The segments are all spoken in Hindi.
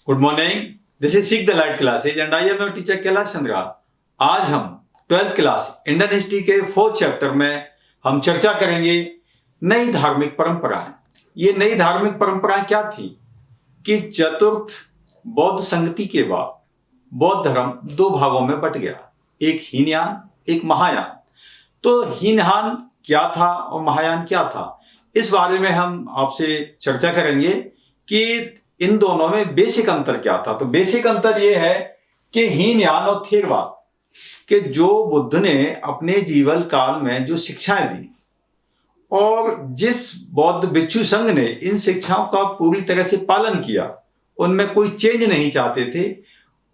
गुड मॉर्निंग, दिस इज सीख the light classes and I am your teacher Kailash Chandra. आज हम 12th क्लास इंडियन हिस्ट्री के 4th चैप्टर में हम चर्चा करेंगे नई धार्मिक परंपराएं। ये नई धार्मिक परंपराएं क्या थी कि चतुर्थ बौद्ध संगति के बाद बौद्ध धर्म दो भागों में बट गया, एक हीनयान एक महायान। तो हीनयान क्या था और महायान क्या था, इस बारे में हम आपसे चर्चा करेंगे कि इन दोनों में बेसिक अंतर क्या था। तो बेसिक अंतर यह है कि हीनयान और थेरवाद कि जो बुद्ध ने अपने जीवन काल में जो शिक्षाएं दी और जिस बौद्ध भिक्षु संघ ने इन शिक्षाओं का पूरी तरह से पालन किया, उनमें कोई चेंज नहीं चाहते थे,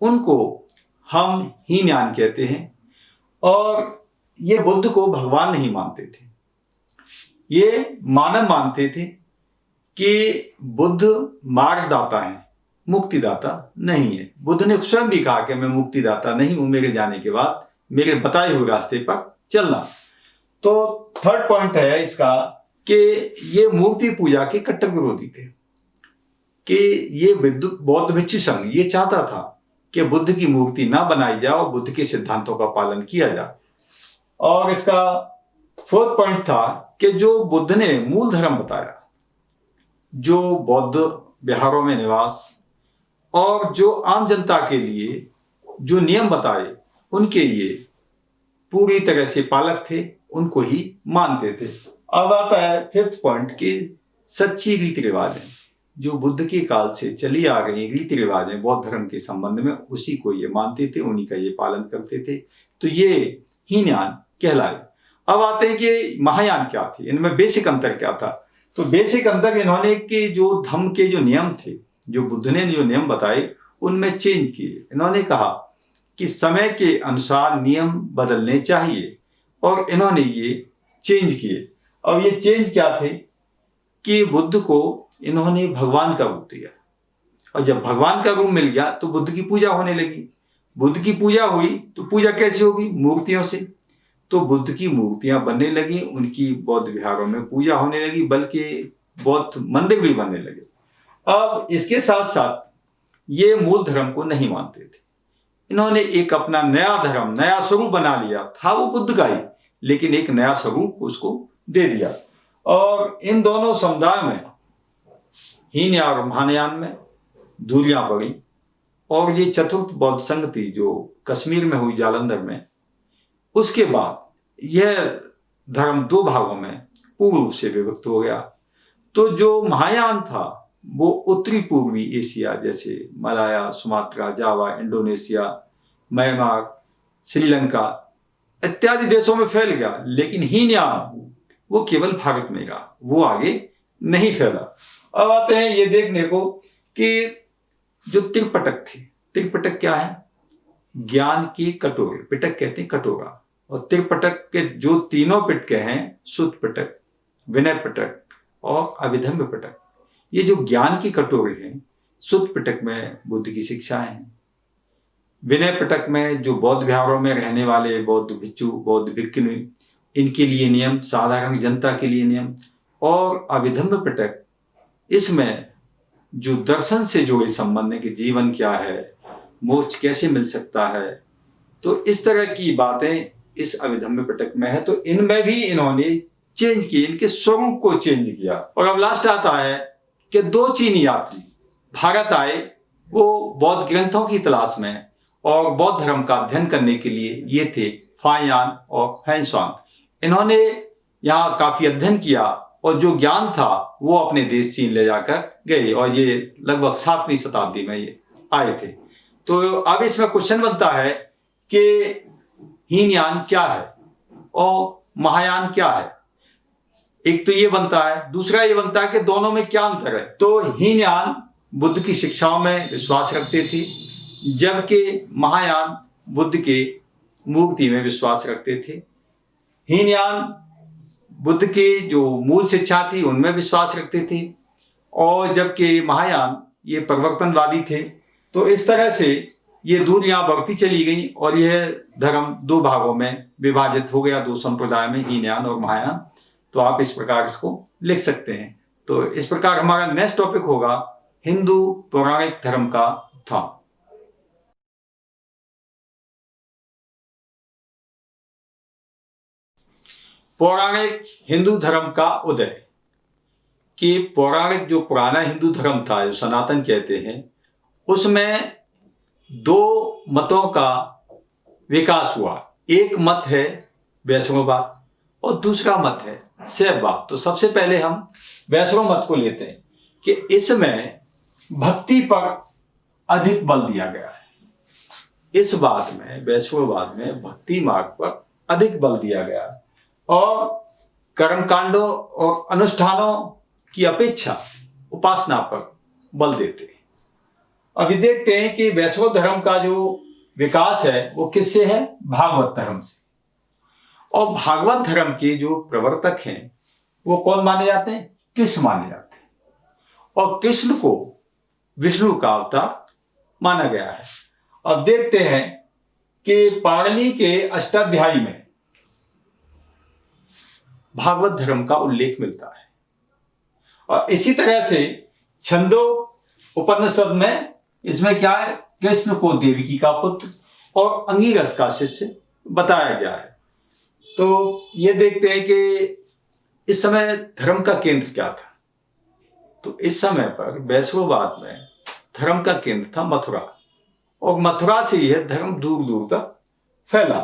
उनको हम हीनयान कहते हैं। और ये बुद्ध को भगवान नहीं मानते थे, ये मानव मानते थे कि बुद्ध मार्गदाता है, मुक्तिदाता नहीं है। बुद्ध ने स्वयं भी कहा कि मैं मुक्तिदाता नहीं हूं, मेरे जाने के बाद मेरे बताए हुए रास्ते पर चलना। तो थर्ड पॉइंट है इसका कि ये मूर्ति पूजा के कट्टर विरोधी थे कि ये बौद्ध भिक्षु संघ ये चाहता था कि बुद्ध की मूर्ति ना बनाई जाए और बुद्ध के सिद्धांतों का पालन किया जाए। और इसका फोर्थ पॉइंट था कि जो बुद्ध ने मूल धर्म बताया, जो बौद्ध विहारों में निवास और जो आम जनता के लिए जो नियम बताए, उनके ये पूरी तरह से पालक थे, उनको ही मानते थे। अब आता है फिफ्थ पॉइंट कि सच्ची रीति रिवाज है जो बुद्ध के काल से चली आ रही रीति रिवाज है बौद्ध धर्म के संबंध में, उसी को ये मानते थे, उन्हीं का ये पालन करते थे। तो ये हीनयान कहलाए। अब आते हैं कि महायान क्या थी, इनमें बेसिक अंतर क्या था। तो बेसिक अंतर इन्होंने कि जो धम्म के जो नियम थे, जो बुद्ध ने जो नियम बताए, उनमें चेंज किए। इन्होंने कहा कि समय के अनुसार नियम बदलने चाहिए और इन्होंने ये चेंज किए। और ये चेंज क्या थे कि बुद्ध को इन्होंने भगवान का रूप दिया और जब भगवान का रूप मिल गया तो बुद्ध की पूजा होने लगी। बुद्ध की पूजा हुई तो पूजा कैसे होगी? मूर्तियों से। तो बुद्ध की मूर्तियां बनने लगी, उनकी बौद्ध विहारों में पूजा होने लगी, बल्कि बौद्ध मंदिर भी बनने लगे। अब इसके साथ साथ ये मूल धर्म को नहीं मानते थे, इन्होंने एक अपना नया धर्म, नया स्वरूप बना लिया था, वो बुद्ध का ही, लेकिन एक नया स्वरूप उसको दे दिया। और इन दोनों समुदाय में, हीनयान और महायान में दूरियां बढ़ी। और ये चतुर्थ बौद्ध संगति जो कश्मीर में हुई, जालंधर में, उसके बाद यह धर्म दो भागों में पूर्ण रूप से विभक्त हो गया। तो जो महायान था वो उत्तरी पूर्वी एशिया जैसे मलाया, सुमात्रा, जावा, इंडोनेशिया, म्यांमार, श्रीलंका इत्यादि देशों में फैल गया, लेकिन हीनयान वो केवल भारत में रहा, वो आगे नहीं फैला। अब आते हैं ये देखने को कि जो त्रिपिटक थे, त्रिपिटक क्या है? ज्ञान की कटोरे, पिटक कहते हैं कटोरा। और त्रिपिटक के जो तीनों पिटके हैं, सुत्त पिटक, विनय पिटक और अभिधम्म पिटक, ये जो ज्ञान की कटोरे हैं, सुत्त पिटक में बुद्ध की शिक्षाएं हैं, विनय पिटक में जो बौद्ध विहारों में रहने वाले बौद्ध भिक्षु, बौद्ध भिक्षुणी, इनके लिए नियम, साधारण जनता के लिए नियम, और अभिधम्म पिटक इसमें जो दर्शन से जो इस संबंध है कि जीवन क्या है, मोक्ष कैसे मिल सकता है, तो इस तरह की बातें इस अभिधम्म पिटक में है। तो इनमें भी इन्होंने चेंज किए, इनके स्वरूप को चेंज किया। और अब लास्ट आता है कि दो चीनी यात्री भारत आए, वो बौद्ध ग्रंथों की तलाश में और बौद्ध धर्म का अध्ययन करने के लिए। ये थे फाहियान और हैंसवांग। इन्होंने यहाँ काफी अध्ययन किया और जो ज्ञान था वो अपने देश चीन ले जाकर गए, और ये लगभग 7वीं शताब्दी में ये आए थे। तो अब इसमें क्वेश्चन बनता है कि हीनयान क्या है और महायान क्या है। एक तो ये बनता है, दूसरा ये बनता है कि दोनों में क्या अंतर है। तो हीनयान बुद्ध की शिक्षाओं में विश्वास रखते थे, जबकि महायान बुद्ध के मूर्ति में विश्वास रखते थे। हीनयान बुद्ध के जो मूल शिक्षा थी उनमें विश्वास रखते थे, और जबकि महायान ये परिवर्तनवादी थे। तो इस तरह से ये दूरियां बढ़ती चली गई और यह धर्म दो भागों में विभाजित हो गया, दो संप्रदाय में, हीनयान और महायान। तो आप इस प्रकार इसको लिख सकते हैं। तो इस प्रकार हमारा नेक्स्ट टॉपिक होगा हिंदू पौराणिक धर्म का था। पौराणिक हिंदू धर्म का उदय। कि पौराणिक जो पुराना हिंदू धर्म था, जो सनातन कहते हैं, उसमें दो मतों का विकास हुआ। एक मत है वैष्णववाद और दूसरा मत है शैववाद। तो सबसे पहले हम वैष्णव मत को लेते हैं कि इसमें भक्ति पर अधिक बल दिया गया है। इस बात में, वैष्णववाद में भक्ति मार्ग पर अधिक बल दिया गया है और कर्मकांडों और अनुष्ठानों की अपेक्षा उपासना पर बल देते हैं। अभी देखते हैं कि वैष्णव धर्म का जो विकास है वो किससे है? भागवत धर्म से। और भागवत धर्म के जो प्रवर्तक हैं वो कौन माने जाते हैं? कृष्ण माने जाते हैं। और कृष्ण को विष्णु का अवतार माना गया है। अब देखते हैं कि पाणिनि के अष्टाध्यायी में भागवत धर्म का उल्लेख मिलता है। और इसी तरह से छंदो उपनिषद में इसमें क्या है? कृष्ण को देवकी का पुत्र और अंगिरस का शिष्य बताया गया है। तो ये देखते हैं कि इस समय धर्म का केंद्र क्या था। तो इस समय पर वैष्णववाद में धर्म का केंद्र था मथुरा, और मथुरा से यह धर्म दूर दूर तक फैला।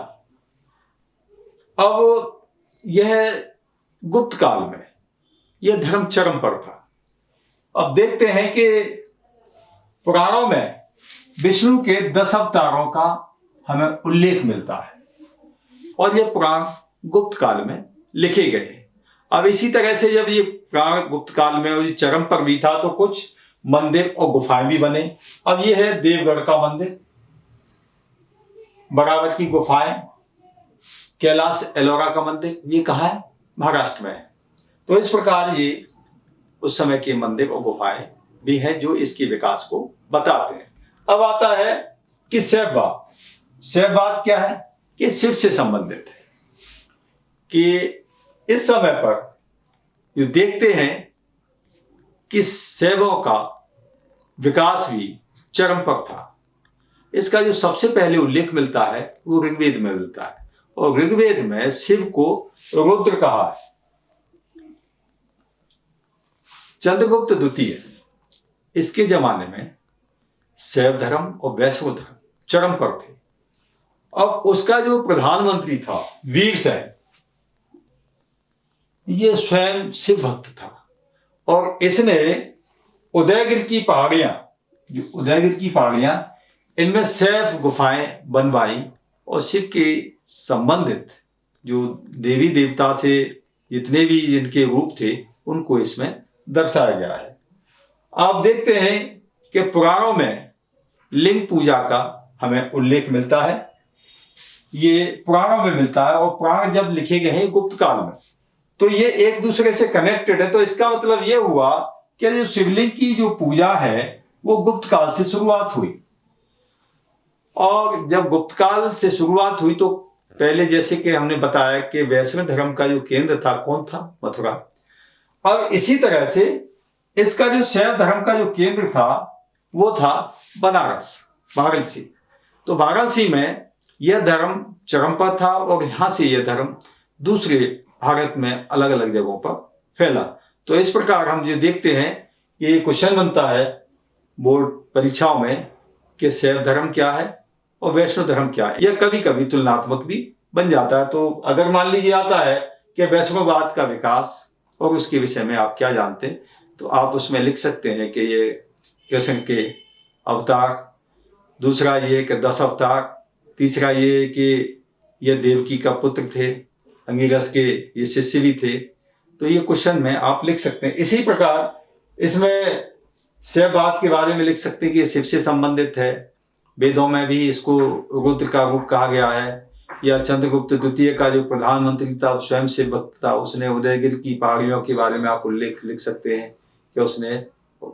अब यह गुप्त काल में यह धर्म चरम पर था। अब देखते हैं कि पुराणों में विष्णु के 10 अवतारों का हमें उल्लेख मिलता है और ये पुराण गुप्त काल में लिखे गए हैं। अब इसी तरह से जब ये पुराण गुप्त काल में और चरम पर भी था तो कुछ मंदिर और गुफाएं भी बने। अब ये है देवगढ़ का मंदिर, बराबर की गुफाएं, कैलाश एलोरा का मंदिर, ये कहाँ है? महाराष्ट्र में है। तो इस प्रकार ये उस समय के मंदिर और गुफाएं भी हैं जो इसके विकास को बताते हैं। अब आता है कि शैववाद। शैववाद क्या है? कि शिव से संबंधित है। कि इस समय पर जो देखते हैं कि शैवों का विकास भी चरम पर था। इसका जो सबसे पहले उल्लेख मिलता है वो ऋग्वेद में मिलता है, और ऋग्वेद में शिव को रुद्र कहा है। चंद्रगुप्त द्वितीय, इसके जमाने में शैव धर्म और वैष्णव धर्म चरम पर थे। अब उसका जो प्रधानमंत्री था वीरसेन, ये स्वयं शिव भक्त था और इसने उदयगिर की पहाड़ियां, जो उदयगिर की पहाड़ियां, इनमें शैव गुफाएं बनवाई और शिव के संबंधित जो देवी देवता से जितने भी इनके रूप थे उनको इसमें दर्शाया गया है। आप देखते हैं कि पुराणों में लिंग पूजा का हमें उल्लेख मिलता है। ये पुराणों में मिलता है और पुराण जब लिखे गए हैं गुप्त काल में, तो ये एक दूसरे से कनेक्टेड है। तो इसका मतलब ये हुआ कि जो शिवलिंग की जो पूजा है वो गुप्त काल से शुरुआत हुई। और जब गुप्त काल से शुरुआत हुई तो पहले जैसे कि हमने बताया कि वैष्णव धर्म का जो केंद्र था कौन था? मथुरा। और इसी तरह से इसका जो शैव धर्म का जो केंद्र था वो था बनारस, वाराणसी। तो वाराणसी में यह धर्म चरम पर था और यहां से यह धर्म दूसरे भारत में अलग अलग जगहों पर फैला। तो इस प्रकार हम ये देखते हैं कि ये क्वेश्चन बनता है बोर्ड परीक्षाओं में कि शैव धर्म क्या है और वैष्णव धर्म क्या है। यह कभी कभी तुलनात्मक भी बन जाता है। तो अगर मान लीजिए आता है कि वैष्णववाद का विकास और उसके विषय में आप क्या जानते हैं, तो आप उसमें लिख सकते हैं कि ये कृष्ण के अवतार, दूसरा ये कि 10 अवतार, तीसरा ये कि ये देवकी का पुत्र थे, अंगिरस के ये शिष्य भी थे। तो ये क्वेश्चन में आप लिख सकते हैं। इसी प्रकार इसमें शैववाद के बारे में लिख सकते हैं कि शिव से संबंधित है। वेदों में भी इसको रुद्र का रूप कहा गया है। या चंद्रगुप्त द्वितीय का जो प्रधानमंत्री था स्वयं शिव भक्त था, उसने उदयगिर की पहाड़ियों के बारे में आप उल्लेख लिख सकते हैं कि उसने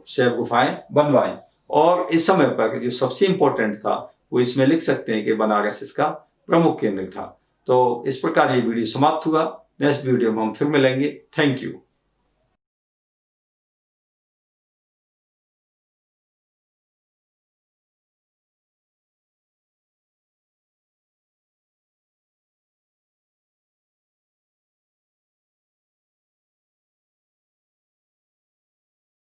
शैव गुफाएं बनवाई। और इस समय पर जो सबसे इंपॉर्टेंट था वो इसमें लिख सकते हैं कि बनारस इसका प्रमुख केंद्र था। तो इस प्रकार ये वीडियो समाप्त हुआ। नेक्स्ट वीडियो में हम फिर मिलेंगे। Thank you.